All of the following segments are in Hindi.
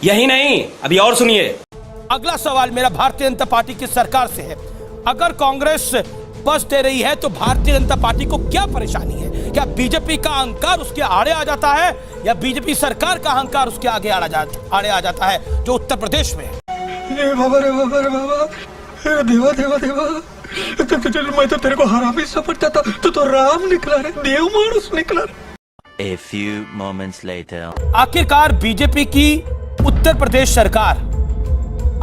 यही नहीं, अभी और सुनिए। अगला सवाल मेरा भारतीय जनता पार्टी की सरकार से है। अगर कांग्रेस बस दे रही है तो भारतीय जनता पार्टी को क्या परेशानी है? क्या बीजेपी का अहंकार उसके आड़े आ जाता है या बीजेपी सरकार का अहंकार उसके आगे आड़े आ जाता है, जो उत्तर प्रदेश में है? रे बाबा रे बाबा रे बाबा, देवा देवा देवा, मैं तो तेरे को हरामी समझता था, तो राम निकला रे, देव मानुस निकला। A few moments later. आखिरकार बीजेपी की उत्तर प्रदेश सरकार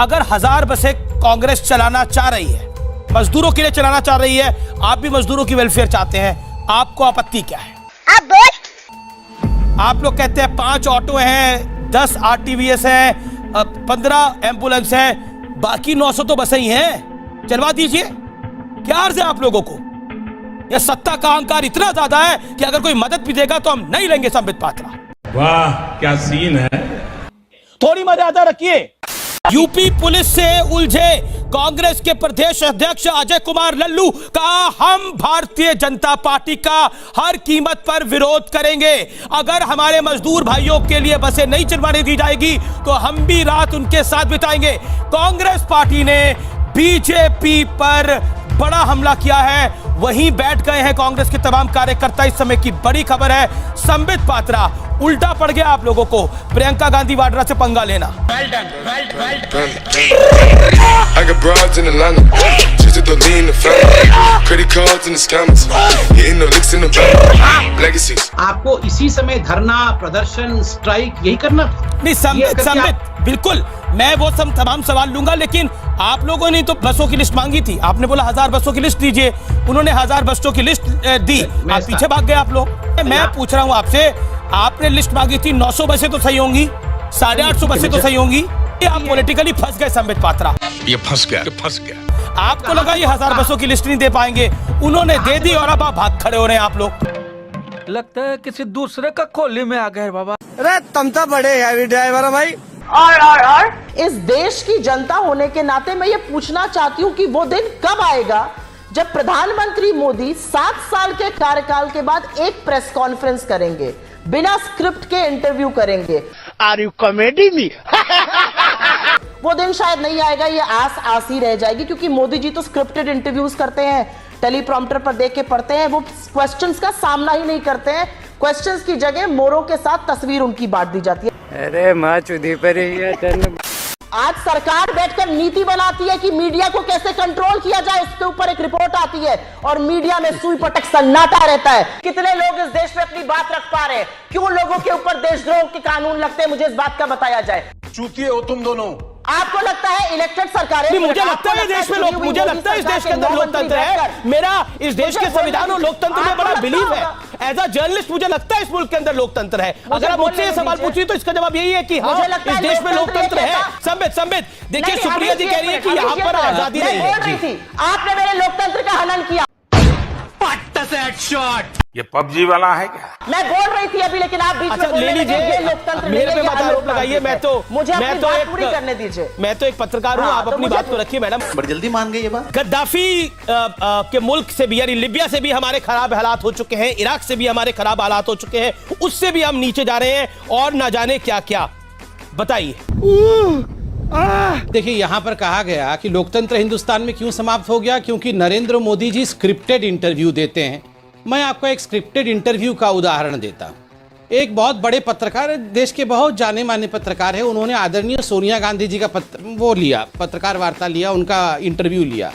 अगर 1000 बसें कांग्रेस चलाना चाह रही है, मजदूरों के लिए चलाना चाह रही है, आप भी मजदूरों की वेलफेयर चाहते हैं, आपको आपत्ति क्या है? आप लोग कहते हैं 5 ऑटो हैं, 10 आरटीवीएस हैं, 15 एम्बुलेंस हैं, बाकी 900 तो बसें ही हैं, चलवा दीजिए। क्या अर्ज है आप लोगों को? यह सत्ता का अहंकार इतना ज्यादा है कि अगर कोई मदद भी देगा तो हम नहीं लेंगे संबित पात्रा। वाह क्या सीन है। थोड़ी मर्यादा रखिए। यूपी पुलिस से उलझे कांग्रेस के प्रदेश अध्यक्ष अजय कुमार लल्लू का हम भारतीय जनता पार्टी का हर कीमत पर विरोध करेंगे। अगर हमारे मजदूर भाइयों के लिए बसें नहीं चलवाने दी जाएगी तो हम भी रात उनके साथ बिताएंगे। कांग्रेस पार्टी ने बीजेपी पर बड़ा हमला किया है, वहीं बैठ गए हैं कांग्रेस के तमाम कार्यकर्ता। इस समय की बड़ी खबर है, संबित पात्रा उल्टा पड़ गया आप लोगों को प्रियंका गांधी वाड्रा से पंगा लेना। आपको इसी समय धरना प्रदर्शन स्ट्राइक यही करना था? नहीं संबित बिल्कुल, मैं वो तमाम सवाल लूंगा, लेकिन आप लोगों ने तो बसों की लिस्ट मांगी थी। आपने बोला 1000 बसों की लिस्ट दीजिए, उन्होंने 1000 बसों की लिस्ट दी, आप पीछे भाग गए आप लोग। मैं पूछ रहा हूं आपसे, आपने लिस्ट मांगी थी, 900 बसें तो सही होंगी, 850 बसें तो सही होंगी। आप पॉलिटिकली फंस गए संबित पात्रा, ये फंस गया। आपको लगा ये 1000 बसों की लिस्ट नहीं दे पाएंगे, उन्होंने दे दी और अब आप भाग खड़े हो रहे हैं आप लोग। लगता है किसी दूसरे का खोली में आ गए बाबा। अरे तुम तो बड़े हैवी ड्राइवर हो भाई। और इस देश की जनता होने के नाते मैं ये पूछना चाहती हूँ कि वो दिन कब आएगा जब प्रधानमंत्री मोदी 7 साल के कार्यकाल के बाद एक प्रेस कॉन्फ्रेंस करेंगे, बिना स्क्रिप्ट के इंटरव्यू करेंगे। Are you comedy me? वो दिन शायद नहीं आएगा, ये आस ही रह जाएगी, क्योंकि मोदी जी तो स्क्रिप्टेड इंटरव्यूज करते हैं, टेलीप्रॉम्प्टर पर देख के पढ़ते हैं, वो क्वेश्चंस का सामना ही नहीं करते हैं। क्वेश्चंस की जगह मोरों के साथ तस्वीर उनकी बांट दी जाती है। अरे माँ चुदी पर आज सरकार बैठकर नीति बनाती है कि मीडिया को कैसे कंट्रोल किया जाए, उसके ऊपर एक रिपोर्ट आती है और मीडिया में सुई पटक सन्नाटा रहता है। कितने लोग इस देश में अपनी बात रख पा रहे हैं? क्यों लोगों के ऊपर देशद्रोह के कानून लगते हैं? मुझे इस बात का बताया जाए। चूतिए हो तुम दोनों। आपको लगता है इलेक्टेड सरकारें, मुझे लगता है देश में लोग, मुझे लगता है इस देश के अंदर लोकतंत्र है। मेरा इस देश के संविधान और लोकतंत्र में बड़ा बिलीव है। एज अ जर्नलिस्ट मुझे लगता है इस मुल्क के अंदर लोकतंत्र है। अगर आप मुझसे ये सवाल पूछिए तो इसका जवाब यही है कि हाँ, इस देश में लोकतंत्र है। संबित देखिए, सुप्रिया जी कह रही है कि यहाँ पर आजादी नहीं है। आपने मेरे लोकतंत्र का हनन किया। ये पबजी वाला है क्या? मैं बोल रही थी अभी, लेकिन आप बीच में बोलने लगे, ये लोकतंत्र मेरे पे मत आरोप लगाइए। मुझे अपनी बात पूरी करने दीजिए। मैं तो एक पत्रकार हूँ, आप अपनी बात को रखिए मैडम। बड़ी जल्दी मान गई ये बात। गद्दाफी के मुल्क से भी, यानी लिबिया से भी हमारे खराब हालात हो चुके हैं, इराक से भी हमारे खराब हालात हो चुके हैं, उससे भी हम नीचे जा रहे हैं और ना जाने क्या क्या। बताइए। देखिए, यहाँ पर कहा गया कि लोकतंत्र हिंदुस्तान में क्यों समाप्त हो गया, क्योंकि नरेंद्र मोदी जी स्क्रिप्टेड इंटरव्यू देते हैं। मैं आपको एक स्क्रिप्टेड इंटरव्यू का उदाहरण देता हूँ। एक बहुत बड़े पत्रकार, देश के बहुत जाने माने पत्रकार है, उन्होंने आदरणीय सोनिया गांधी जी का पत्रकार वार्ता लिया, उनका इंटरव्यू लिया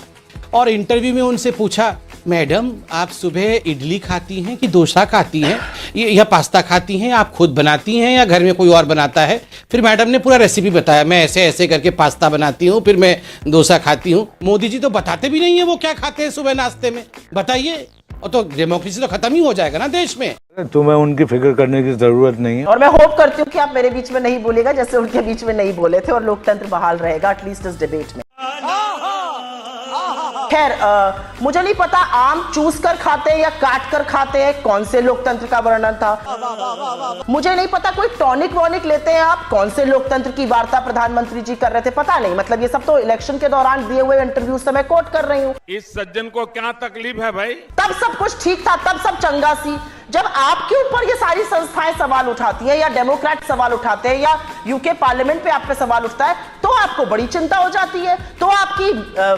और इंटरव्यू में उनसे पूछा, मैडम आप सुबह इडली खाती हैं कि डोसा खाती हैं या पास्ता खाती हैं, आप खुद बनाती हैं या घर में कोई और बनाता है? फिर मैडम ने पूरा रेसिपी बताया, मैं ऐसे ऐसे करके पास्ता बनाती हूँ, फिर मैं डोसा खाती हूँ। मोदी जी तो बताते भी नहीं है वो क्या खाते हैं सुबह नाश्ते में। बताइए, और तो डेमोक्रेसी तो खत्म ही हो जाएगा ना देश में। तुम्हें उनकी फिक्र करने की जरूरत नहीं है। और मैं होप करती हूँ कि आप मेरे बीच में नहीं बोलेगा जैसे उनके बीच में नहीं बोले थे, और लोकतंत्र बहाल रहेगा एटलीस्ट इस डिबेट में। खैर मुझे नहीं पता आम चूस कर खाते हैं या काट कर खाते हैं, कौन से लोकतंत्र का वर्णन था। मुझे नहीं पता कोई टॉनिक वॉनिक लेते हैं आप, कौन से लोकतंत्र की वार्ता प्रधानमंत्री जी कर रहे थे, पता नहीं। मतलब ये सब तो इलेक्शन के दौरान दिए हुए इंटरव्यू से मैं कोट कर रही हूँ। इस सज्जन को क्या तकलीफ है भाई? तब सब कुछ ठीक था, तब सब चंगा सी। जब आपके ऊपर ये सारी संस्थाएं सवाल उठाती हैं या डेमोक्रेट सवाल उठाते हैं या यूके पार्लियामेंट पे आप पे सवाल उठता है तो आपको बड़ी चिंता हो जाती है। तो आपकी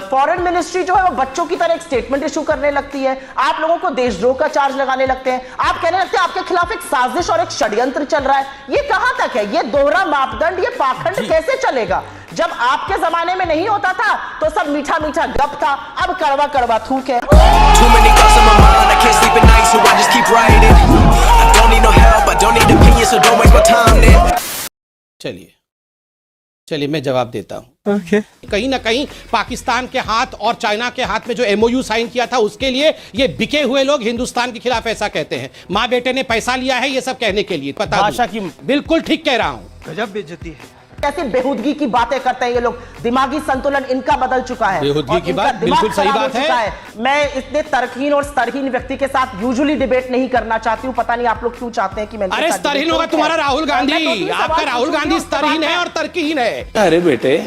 फॉरेन मिनिस्ट्री जो है वो बच्चों की तरह एक स्टेटमेंट इशू करने लगती है, आप लोगों को देशद्रोह का चार्ज लगाने लगते हैं, आप कहने लगते हैं आपके खिलाफ एक साजिश और एक षड्यंत्र चल रहा है। ये कहां तक है? ये दोहरा मापदंड, ये पाखंड कैसे चलेगा? जब आपके जमाने में नहीं होता था तो सब मीठा मीठा गप था, अब कड़वा कड़वा थूक है। चलिए चलिए मैं जवाब देता हूं। कहीं ना कहीं पाकिस्तान के हाथ और चाइना के हाथ में जो एमओयू साइन किया था उसके लिए ये बिके हुए लोग हिंदुस्तान के खिलाफ ऐसा कहते हैं। माँ बेटे ने पैसा लिया है ये सब कहने के लिए। पता भाषा की बिल्कुल ठीक कह रहा हूं। गजब बेइज्जती है। कैसी बेहूदगी की बातें करते हैं ये लोग। दिमागी संतुलन इनका बदल चुका है। बेहूदगी की बात बिल्कुल सही बात है। मैं इतने तर्कहीन और स्तरहीन व्यक्ति के साथ यूजुअली डिबेट नहीं करना चाहती हूँ, पता नहीं आप लोग क्यों चाहते हैं कि मैं। अरे स्तरहीन होगा तुम्हारा राहुल गांधी, आपका राहुल गांधी स्तरहीन है और तर्कहीन है। अरे बेटे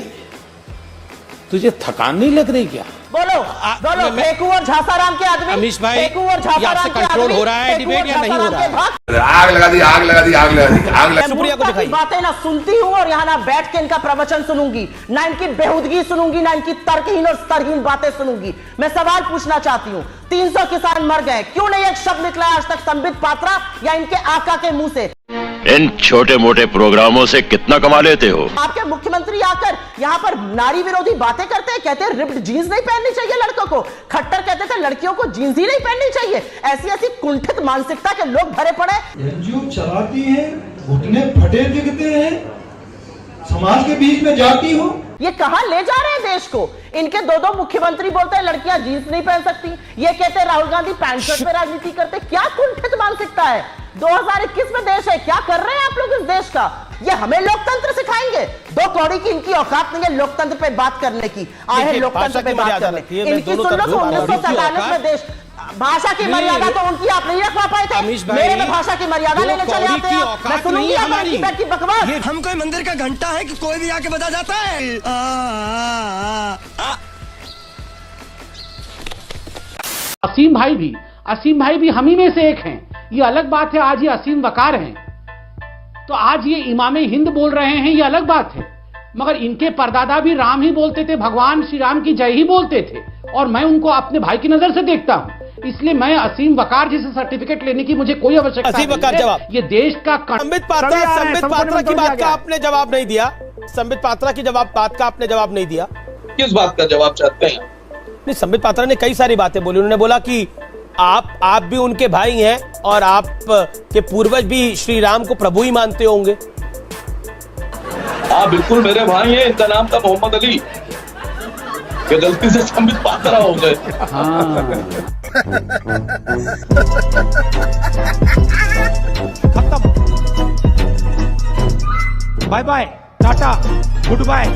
तुझे थकान नहीं लग रही क्या? बोलो बोलो, फेकू और झासाराम के आदमी। अमीश भाई, फेकू और झासाराम के कंट्रोल आदमी, हो रहा है फेकू डिबेट और या नहीं हो झासाराम रहा के है? आग लगा दी, आग लगा दी, आग लगा दी, आग लगा दी। सुप्रिया को दिखाइए। बातें ना सुनती हूँ और यहाँ ना बैठ के इनका प्रवचन सुनूंगी, ना इनकी बेहूदगी सुनूंगी, ना इनकी तर्कहीन और स्तरहीन बातें सुनूंगी। मैं सवाल पूछना चाहती हूँ, 300 किसान मर गए, क्यों नहीं एक शब्द निकला आज तक संबित पात्रा या इनके आका के मुंह से? इन छोटे मोटे प्रोग्रामों से कितना कमा लेते हो? आपके मुख्यमंत्री आकर यहाँ पर नारी विरोधी बातें करते हैं, कहते हैं रिप्ड जीन्स नहीं पहननी चाहिए लड़कों को। खट्टर कहते थे लड़कियों को जीन्स ही नहीं पहननी चाहिए। ऐसी ऐसी कुंठित मानसिकता के लोग भरे पड़े। एनजीओ चलाती है, घुटने फटे दिखते हैं, समाज के बीच में जाती हो। ये कहां ले जा रहे हैं देश को? इनके दो मुख्यमंत्री बोलते हैं लड़कियां जींस नहीं पहन सकती, ये कहते हैं राहुल गांधी पैंट शर्ट में राजनीति करते। क्या कुंठित मानसिकता है? 2021 में देश है, क्या कर रहे हैं आप लोग इस देश का? ये हमें लोकतंत्र सिखाएंगे? 2 कौड़ी की इनकी औकात नहीं है लोकतंत्र पे बात करने की। आए हैं लोकतंत्र पे बात करने। इनकी सुन लो 1947 में देश भाषा की मर्यादा तो उनकी आप नहीं रखवा पाए थे। मेरे में भाषा की मर्यादा लेने चले आते हैं। मैं सुनूंगी हमारी की बकवास। हम कोई मंदिर का घंटा है कि कोई भी आके बता जाता है? असीम भाई भी हम ही में से एक हैं। ये अलग बात है आज ये असीम वकार हैं, तो आज ये इमाम हिंद बोल रहे हैं, ये अलग बात है। मगर इनके परदादा भी राम ही बोलते थे, भगवान श्री राम की जय ही बोलते थे, और मैं उनको अपने भाई की नजर से देखता हूं। इसलिए मैं असीम वकार जैसे सर्टिफिकेट लेने की मुझे कोई आवश्यकता नहीं। असीम वकार जवाब। ये देश का संबित पात्रा की बात का आपने जवाब नहीं दिया। संबित पात्रा की बात का आपने जवाब नहीं दिया। किस बात का जवाब चाहते हैं? नहीं, संबित पात्रा ने कई सारी बातें बोली। उन्होंने बोला कि आप भी उनके भाई हैं और आप के पूर्वज भी श्री राम को प्रभु ही मानते होंगे। हाँ बिल्कुल मेरे भाई हैं, इनका नाम था मोहम्मद अली। क्या गलती से संबित पात्रा हो गए? खत्म। Bye bye, tata, good bye,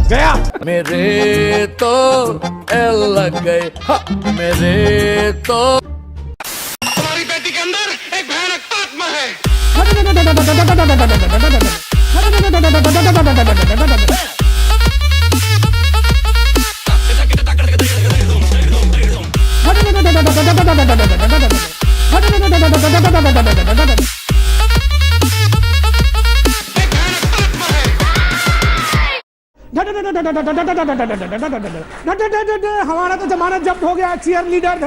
गया। मेरे तो एल लग गए, मेरे तो। हमारी बेटी के अंदर एक भयानक आत्मा है। हमारा तो जमानत जब्त हो गया, चीयर लीडर।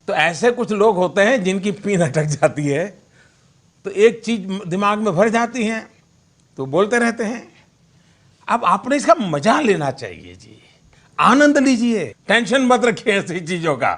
तो ऐसे कुछ लोग होते हैं जिनकी पीन अटक जाती है, तो एक चीज दिमाग में भर जाती है तो बोलते रहते हैं। अब आपने इसका मजा लेना चाहिए जी, आनंद लीजिए, टेंशन मत रखिए ऐसी चीजों का।